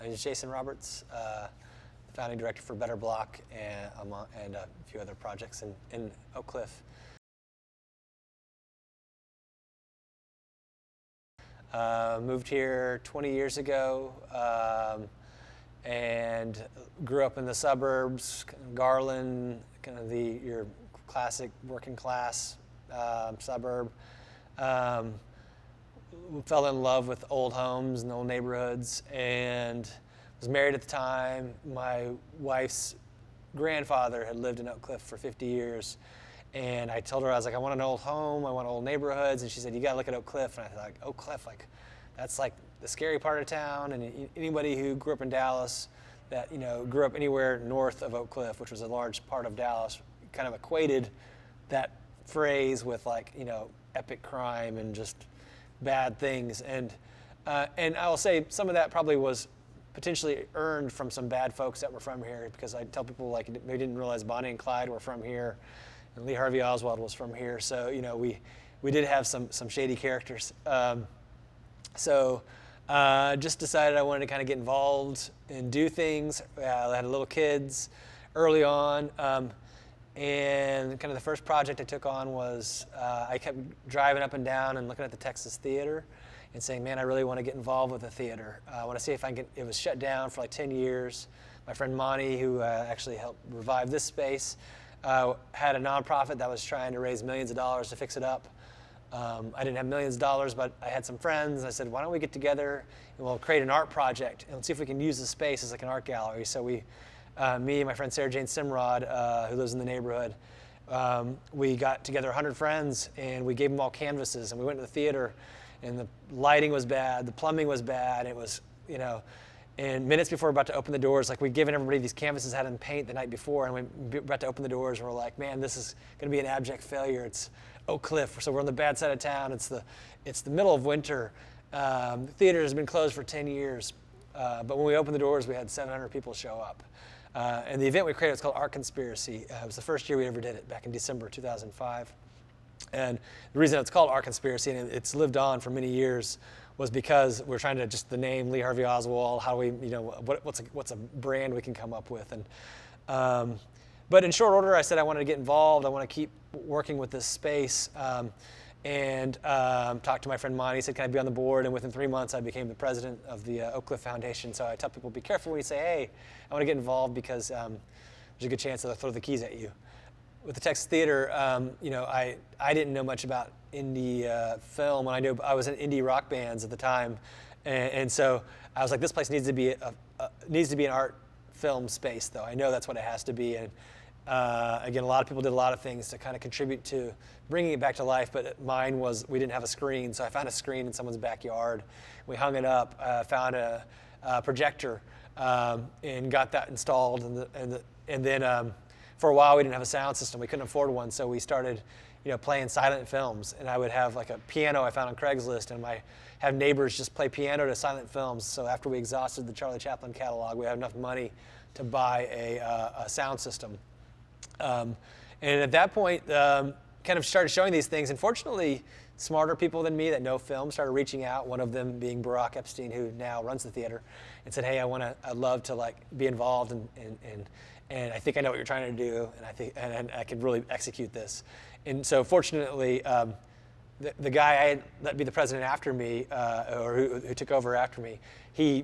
name is Jason Roberts, founding director for Better Block and a few other projects in Oak Cliff. Moved here 20 years ago and grew up in the suburbs, Garland, kind of your classic working class suburb. Fell in love with old homes and old neighborhoods, and was married at the time. My wife's grandfather had lived in Oak Cliff for 50 years, and I told her, I was like, I want an old home, I want old neighborhoods, and she said, you gotta look at Oak Cliff. And I thought, like, Oak Cliff, like, that's like the scary part of town, and anybody who grew up in Dallas that, grew up anywhere north of Oak Cliff, which was a large part of Dallas, kind of equated that phrase with, like, epic crime and just bad things. And I will say some of that probably was potentially earned from some bad folks that were from here, because I tell people, like, they didn't realize Bonnie and Clyde were from here, and Lee Harvey Oswald was from here. So, we did have some shady characters. So just decided I wanted to kind of get involved and do things. I had little kids early on. And kind of the first project I took on was I kept driving up and down and looking at the Texas Theater and saying, man, I really want to get involved with the theater. I want to see if I can get, it was shut down for like 10 years. My friend Monty, who actually helped revive this space, had a nonprofit that was trying to raise millions of dollars to fix it up. I didn't have millions of dollars, but I had some friends. I said, why don't we get together and we'll create an art project and see if we can use the space as like an art gallery. So me and my friend Sarah Jane Simrod, who lives in the neighborhood, we got together 100 friends and we gave them all canvases, and we went to the theater, and the lighting was bad, the plumbing was bad. It was, and minutes before we're about to open the doors, like, we'd given everybody these canvases, had them paint the night before, and we were about to open the doors, and we're like, man, this is going to be an abject failure. It's Oak Cliff, so we're on the bad side of town. It's the middle of winter. The theater has been closed for 10 years, but when we opened the doors, we had 700 people show up. And the event we created was called Art Conspiracy. It was the first year we ever did it, back in December 2005. And the reason it's called Art Conspiracy, and it's lived on for many years, was because we're trying to just the name Lee Harvey Oswald, how we, what's a brand we can come up with. And but in short order, I said I wanted to get involved. I want to keep working with this space. And talked to my friend Monty. He said, can I be on the board? And within 3 months, I became the president of the Oak Cliff Foundation. So I tell people, be careful when you say, hey, I want to get involved, because there's a good chance that they'll throw the keys at you. With the Texas Theater, I didn't know much about indie film. And I was in indie rock bands at the time. And so I was like, this place needs to be an art film space, though. I know that's what it has to be. And again, a lot of people did a lot of things to kind of contribute to bringing it back to life, but mine was, we didn't have a screen, so I found a screen in someone's backyard. We hung it up, found a projector, and got that installed. And then for a while, we didn't have a sound system. We couldn't afford one, so we started playing silent films. And I would have like a piano I found on Craigslist, and have neighbors just play piano to silent films. So after we exhausted the Charlie Chaplin catalog, we had enough money to buy a sound system. And at that point, kind of started showing these things. And fortunately, smarter people than me that know film started reaching out, one of them being Barack Epstein, who now runs the theater, and said, hey, I'd love to like be involved, and I think I know what you're trying to do, and I could really execute this. And so fortunately, the guy I had let be the president after me, or who took over after me, he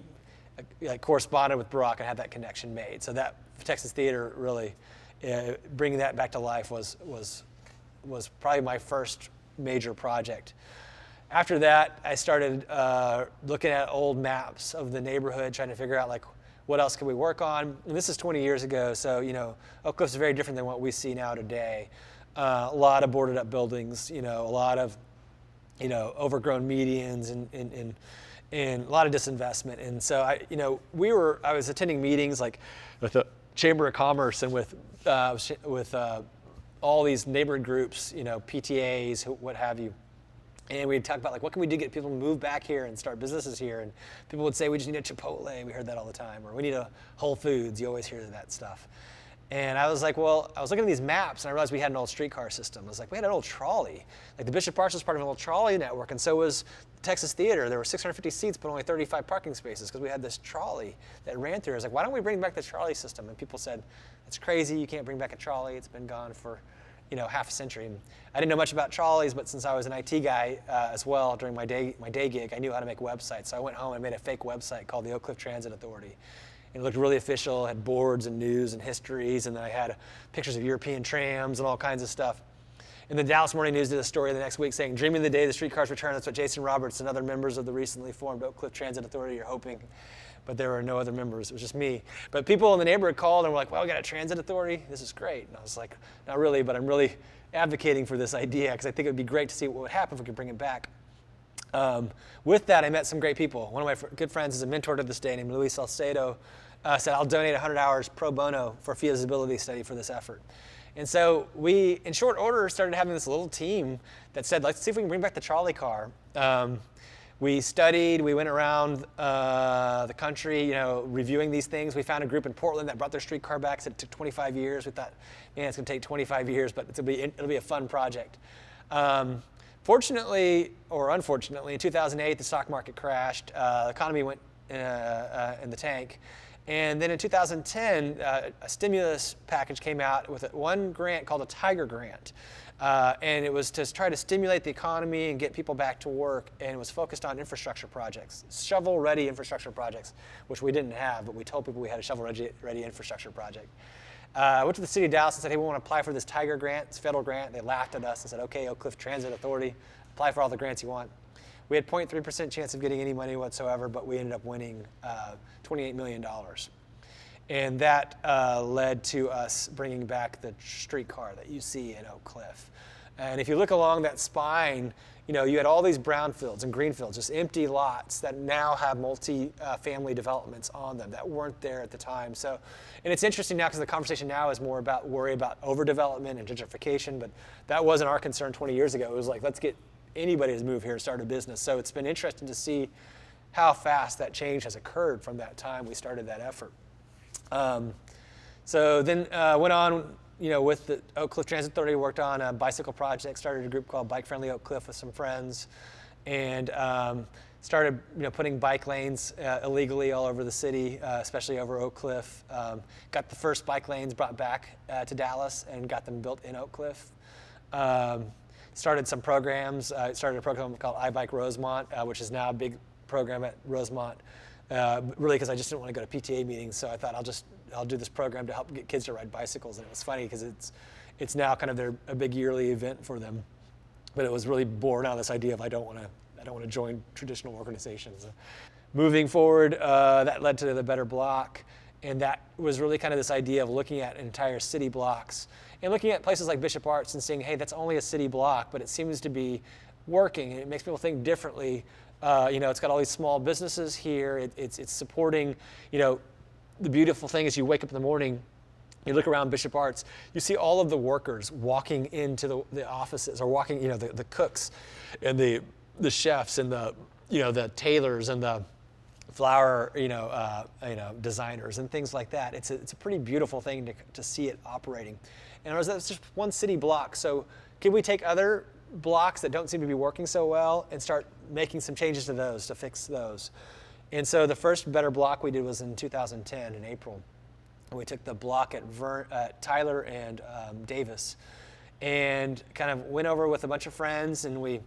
corresponded with Barack and had that connection made. So that Texas Theater really, bringing that back to life was probably my first major project. After that, I started looking at old maps of the neighborhood, trying to figure out like what else could we work on. And this is 20 years ago, so Oak Cliff is very different than what we see now today. A lot of boarded up buildings, a lot of overgrown medians and a lot of disinvestment. And so I was attending meetings like with the Chamber of Commerce and with all these neighborhood groups, PTAs, what have you. And we'd talk about like, what can we do to get people to move back here and start businesses here? And people would say, we just need a Chipotle. We heard that all the time. Or we need a Whole Foods. You always hear that stuff. And I was like, well, I was looking at these maps and I realized we had an old streetcar system. I was like, we had an old trolley. Like the Bishop Arts was part of an old trolley network, and so was the Texas Theater. There were 650 seats, but only 35 parking spaces because we had this trolley that ran through. I was like, why don't we bring back the trolley system? And people said, it's crazy, you can't bring back a trolley. It's been gone for half a century. And I didn't know much about trolleys, but since I was an IT guy as well during my day gig, I knew how to make websites. So I went home and made a fake website called the Oak Cliff Transit Authority. It looked really official, had boards and news and histories, and then I had pictures of European trams and all kinds of stuff. And the Dallas Morning News did a story the next week saying, dreaming the day the streetcars return, that's what Jason Roberts and other members of the recently formed Oak Cliff Transit Authority are hoping. But there were no other members, it was just me. But people in the neighborhood called and were like, well, we got a transit authority, this is great. And I was like, not really, but I'm really advocating for this idea because I think it would be great to see what would happen if we could bring it back. With that, I met some great people. One of my good friends is a mentor to this day named Luis Salcedo. Said, I'll donate 100 hours pro bono for a feasibility study for this effort. And so we, in short order, started having this little team that said, let's see if we can bring back the trolley car. We studied, we went around the country, reviewing these things. We found a group in Portland that brought their streetcar back. Said it took 25 years. We thought, man, it's going to take 25 years, but it'll be a fun project. Fortunately, or unfortunately, in 2008, the stock market crashed. The economy went in the tank. And then in 2010, a stimulus package came out with one grant called a Tiger Grant. And it was to try to stimulate the economy and get people back to work. And it was focused on infrastructure projects, shovel-ready infrastructure projects, which we didn't have, but we told people we had a shovel-ready infrastructure project. I went to the city of Dallas and said, hey, we want to apply for this Tiger Grant, this federal grant. They laughed at us and said, okay, Oak Cliff Transit Authority, apply for all the grants you want. We had 0.3% chance of getting any money whatsoever, but we ended up winning $28 million. And that led to us bringing back the streetcar that you see in Oak Cliff. And if you look along that spine, you had all these brownfields and greenfields, just empty lots that now have multi-family developments on them that weren't there at the time. So, and it's interesting now because the conversation now is more about worry about overdevelopment and gentrification, but that wasn't our concern 20 years ago. It was like, let's get anybody to move here and start a business. So it's been interesting to see how fast that change has occurred from that time we started that effort. So then went on, with the Oak Cliff Transit Authority, worked on a bicycle project, started a group called Bike Friendly Oak Cliff with some friends, and started putting bike lanes illegally all over the city, especially over Oak Cliff. Got the first bike lanes brought back to Dallas and got them built in Oak Cliff. Started some programs. Started a program called iBike Rosemont, which is now a big program at Rosemont. Really, because I just didn't want to go to PTA meetings, so I thought I'll do this program to help get kids to ride bicycles. And it was funny because it's now kind of a big yearly event for them. But it was really born out of this idea of I don't want to join traditional organizations. Moving forward, that led to the Better Block, and that was really kind of this idea of looking at entire city blocks and looking at places like Bishop Arts and saying, hey, that's only a city block, but it seems to be working, and it makes people think differently. It's got all these small businesses here. It's supporting, the beautiful thing is you wake up in the morning, you look around Bishop Arts, you see all of the workers walking into the offices, or walking, the cooks and the chefs and the tailors and the flower, designers and things like that. It's a pretty beautiful thing to see it operating. And that's just one city block. So can we take other blocks that don't seem to be working so well and start making some changes to those to fix those? And so the first Better Block we did was in 2010 in April. And we took the block at Tyler and Davis and kind of went over with a bunch of friends, and we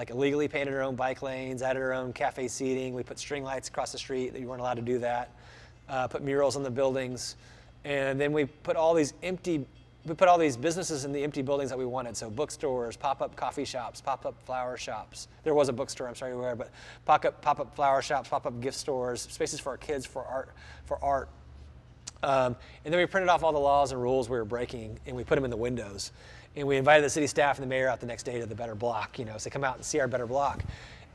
illegally painted our own bike lanes, added our own cafe seating. We put string lights across the street that you weren't allowed to do that. Put murals on the buildings. And then we put all these businesses in the empty buildings that we wanted. So bookstores, pop-up coffee shops, pop-up flower shops. There was a bookstore, I'm sorry where, but pop-up flower shops, pop-up gift stores, spaces for our kids for art. And then we printed off all the laws and rules we were breaking, and we put them in the windows. And we invited the city staff and the mayor out the next day to the Better Block, so they come out and see our Better Block.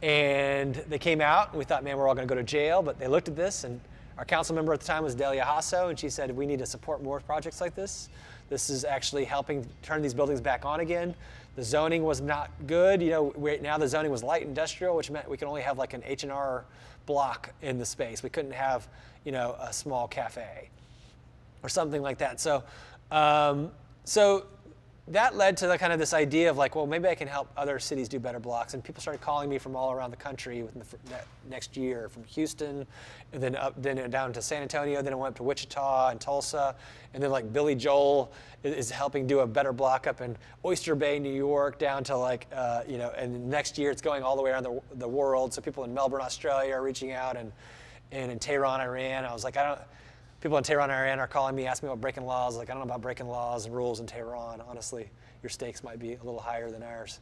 And they came out, and we thought, man, we're all going to go to jail. But they looked at this, and our council member at the time was Delia Hasso, and she said, we need to support more projects like this. This is actually helping turn these buildings back on again. The zoning was not good. Now the zoning was light industrial, which meant we could only have like an H&R block in the space. We couldn't have, a small cafe. or something like that. So that led to kind of this idea of like, well, maybe I can help other cities do better blocks. And people started calling me from all around the country within that next year, from Houston, and then down to San Antonio, then I went up to Wichita and Tulsa, and then like Billy Joel is helping do a better block up in Oyster Bay, New York, down to like, and next year it's going all the way around the world. So people in Melbourne, Australia are reaching out, and in Tehran, Iran. I was like, people in Tehran, Iran are calling me, asking me about breaking laws. Like, I don't know about breaking laws and rules in Tehran. Honestly, your stakes might be a little higher than ours.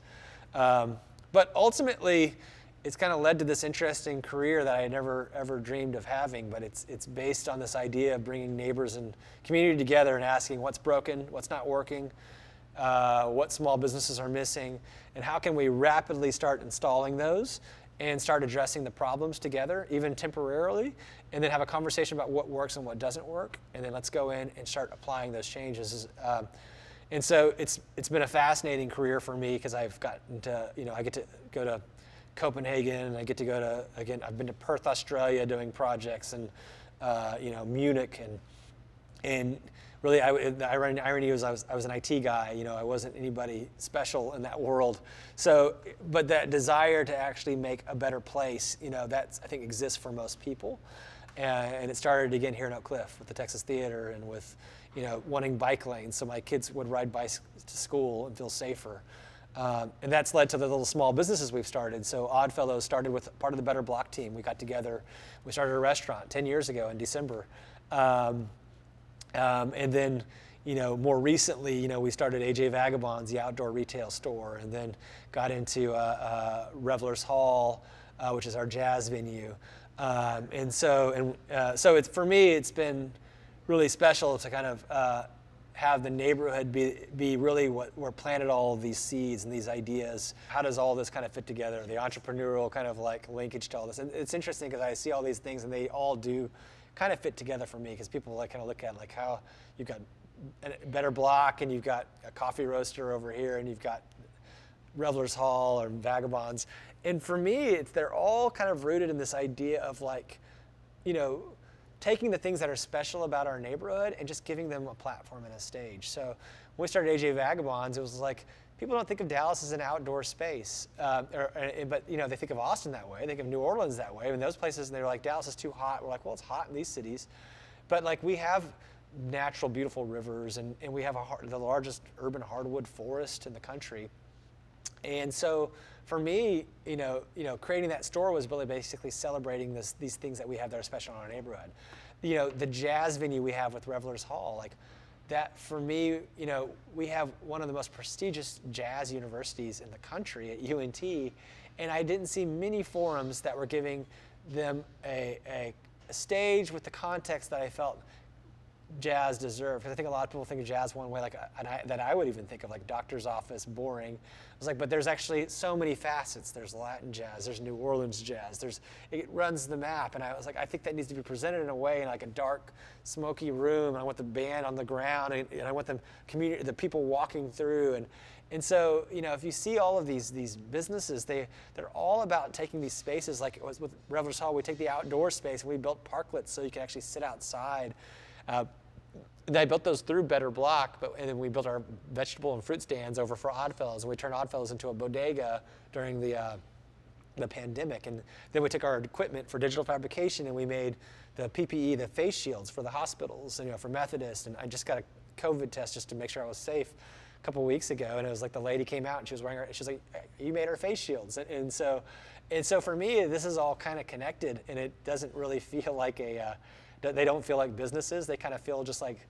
But ultimately, it's kind of led to this interesting career that I never ever dreamed of having. But it's based on this idea of bringing neighbors and community together and asking what's broken, what's not working, what small businesses are missing, and how can we rapidly start installing those and start addressing the problems together, even temporarily, and then have a conversation about what works and what doesn't work, and then let's go in and start applying those changes. And so it's been a fascinating career for me because I've gotten to, I get to go to Copenhagen, and I get to go to, again, I've been to Perth, Australia doing projects, and Munich, and really, the irony was I was an IT guy. I wasn't anybody special in that world. So, but that desire to actually make a better place, that I think exists for most people. And it started again here in Oak Cliff with the Texas Theater and with, wanting bike lanes so my kids would ride bikes to school and feel safer. And that's led to the little small businesses we've started. So Oddfellows started with part of the Better Block team. We got together. We started a restaurant 10 years ago in December. And then, more recently, we started AJJ Vagabonds, the outdoor retail store, and then got into Revelers Hall, which is our jazz venue. So it's, for me, it's been really special to kind of have the neighborhood be really where planted all of these seeds and these ideas. How does all this kind of fit together? The entrepreneurial kind of like linkage to all this. And it's interesting because I see all these things and they all do kind of fit together for me, because people like kind of look at like how you've got a Better Block and you've got a coffee roaster over here and you've got Revelers Hall or Vagabonds. And for me, they're all kind of rooted in this idea of like, taking the things that are special about our neighborhood and just giving them a platform and a stage. So when we started AJJ Vagabonds, it was like, people don't think of Dallas as an outdoor space, but they think of Austin that way. They think of New Orleans that way. And those places, they're like, Dallas is too hot. We're like, well, it's hot in these cities, but like we have natural, beautiful rivers, and we have the largest urban hardwood forest in the country. And so for me, creating that store was really basically celebrating these things that we have that are special in our neighborhood. The jazz venue we have with Revelers Hall, like that for me, we have one of the most prestigious jazz universities in the country at UNT, and I didn't see many forums that were giving them a stage with the context that I felt jazz deserved. Because I think a lot of people think of jazz one way, that I would even think of, like doctor's office, boring. I was like, but there's actually so many facets. There's Latin jazz, there's New Orleans jazz, it runs the map. And I was like, I think that needs to be presented in a way in like a dark, smoky room. And I want the band on the ground, and I want the people walking through. And so, if you see all of these businesses, they're all about taking these spaces. Like it was with Revelers Hall, we take the outdoor space and we built parklets so you can actually sit outside. I built those through Better Block, and then we built our vegetable and fruit stands over for Oddfellows, and we turned Oddfellows into a bodega during the pandemic. And then we took our equipment for digital fabrication, and we made the PPE, the face shields for the hospitals, for Methodist. And I just got a COVID test just to make sure I was safe a couple weeks ago, and it was like the lady came out and she was like, "You made our face shields." And so for me, this is all kind of connected, and it doesn't really feel like they don't feel like businesses. They kind of feel just like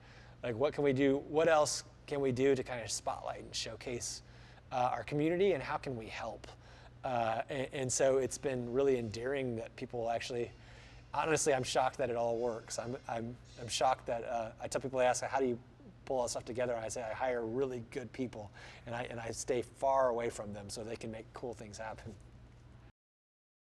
what can we do? What else can we do to kind of spotlight and showcase our community, and how can we help? And so it's been really endearing that people actually, honestly, I'm shocked that it all works. I'm shocked that I tell people, they ask, how do you pull all this stuff together? And I say, I hire really good people, and I stay far away from them so they can make cool things happen.